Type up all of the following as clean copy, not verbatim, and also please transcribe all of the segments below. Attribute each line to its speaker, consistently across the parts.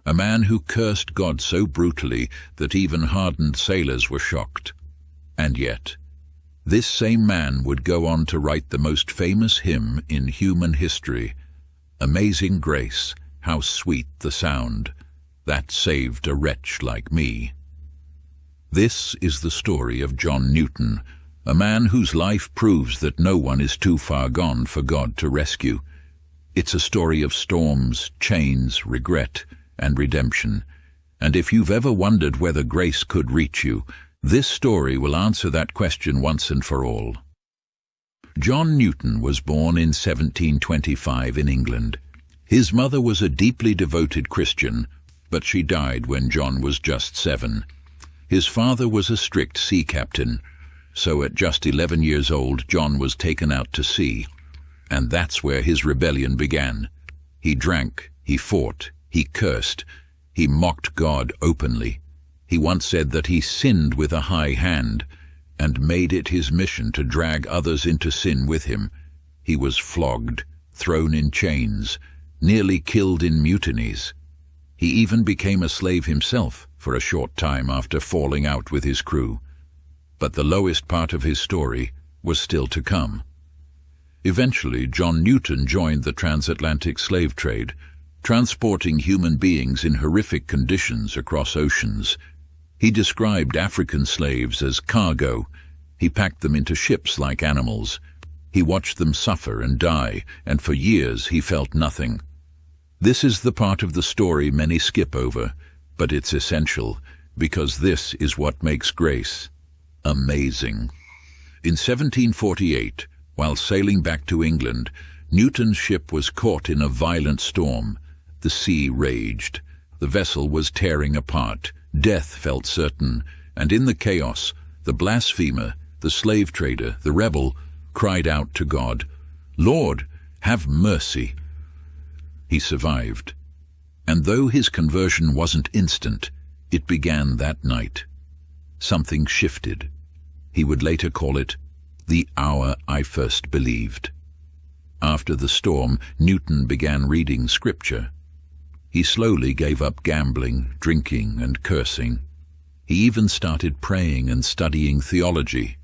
Speaker 1: a man who cursed God so brutally that even hardened sailors were shocked. And yet, this same man would go on to write the most famous hymn in human history, "Amazing Grace, how sweet the sound that saved a wretch like me." This is the story of John Newton, a man whose life proves that no one is too far gone for God to rescue. It's a story of storms, chains, regret, and redemption. And if you've ever wondered whether grace could reach you, this story will answer that question once and for all. John Newton was born in 1725 in England. His mother was a deeply devoted Christian, but she died when John was just 7. His father was a strict sea captain, so at just 11 years old, John was taken out to sea. And that's where his rebellion began. He drank, he fought, he cursed, he mocked God openly. He once said that he sinned with a high hand and made it his mission to drag others into sin with him. He was flogged, thrown in chains, nearly killed in mutinies. He even became a slave himself for a short time after falling out with his crew. But the lowest part of his story was still to come. Eventually, John Newton joined the transatlantic slave trade, transporting human beings in horrific conditions across oceans. He described African slaves as cargo. He packed them into ships like animals. He watched them suffer and die, and for years he felt nothing. This is the part of the story many skip over, but it's essential, because this is what makes grace amazing. In 1748, while sailing back to England, Newton's ship was caught in a violent storm. The sea raged. The vessel was tearing apart. Death felt certain, and in the chaos, the blasphemer, the slave trader, the rebel, cried out to God, "Lord, have mercy." He survived. And though his conversion wasn't instant, it began that night. Something shifted. He would later call it the hour I first believed. After the storm, Newton began reading scripture. He slowly gave up gambling, drinking, and cursing. He even started praying and studying theology.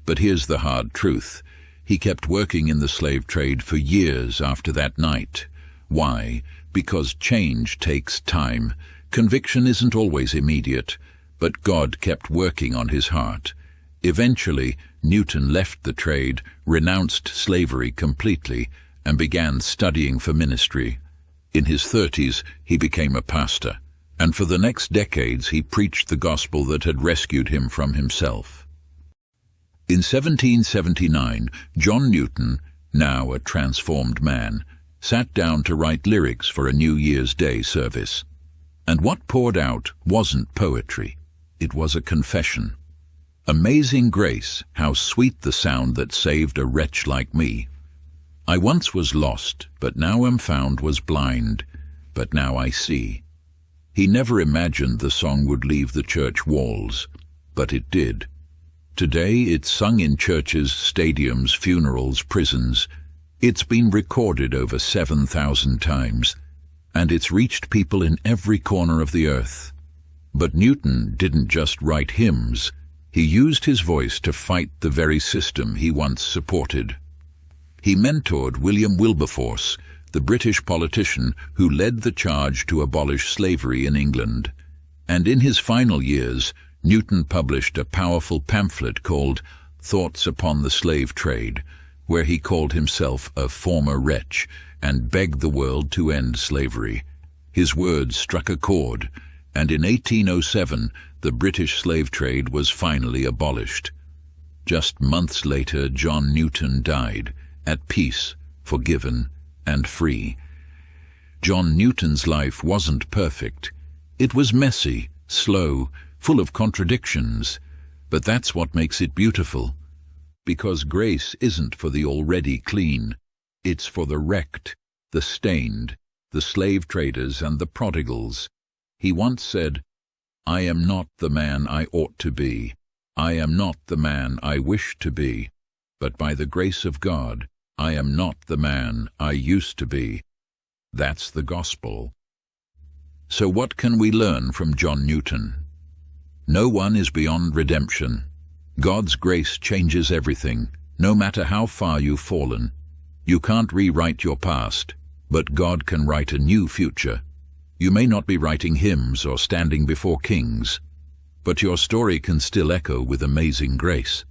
Speaker 1: But here's the hard truth. He kept working in the slave trade for years after that night. Why? Because change takes time. Conviction isn't always immediate, but God kept working on his heart. Eventually, Newton left the trade, renounced slavery completely, and began studying for ministry. In his 30s, he became a pastor, and for the next decades he preached the gospel that had rescued him from himself. In 1779, John Newton, now a transformed man, sat down to write lyrics for a New Year's Day service. And what poured out wasn't poetry. It was a confession. "Amazing grace, how sweet the sound that saved a wretch like me. I once was lost, but now am found, was blind, but now I see." He never imagined the song would leave the church walls, but it did. Today it's sung in churches, stadiums, funerals, prisons. It's been recorded over 7,000 times, and it's reached people in every corner of the earth. But Newton didn't just write hymns. He used his voice to fight the very system he once supported. He mentored William Wilberforce, the British politician who led the charge to abolish slavery in England. And in his final years, Newton published a powerful pamphlet called Thoughts Upon the Slave Trade, where he called himself a former wretch and begged the world to end slavery. His words struck a chord, and in 1807 the British slave trade was finally abolished. Just months later, John Newton died, at peace, forgiven, and free. John Newton's life wasn't perfect. It was messy, slow, full of contradictions, but that's what makes it beautiful. Because grace isn't for the already clean. It's for the wrecked, the stained, the slave traders and the prodigals. He once said, "I am not the man I ought to be. I am not the man I wish to be. But by the grace of God, I am not the man I used to be." That's the gospel. So what can we learn from John Newton? No one is beyond redemption. God's grace changes everything, no matter how far you've fallen. You can't rewrite your past, but God can write a new future. You may not be writing hymns or standing before kings, but your story can still echo with amazing grace.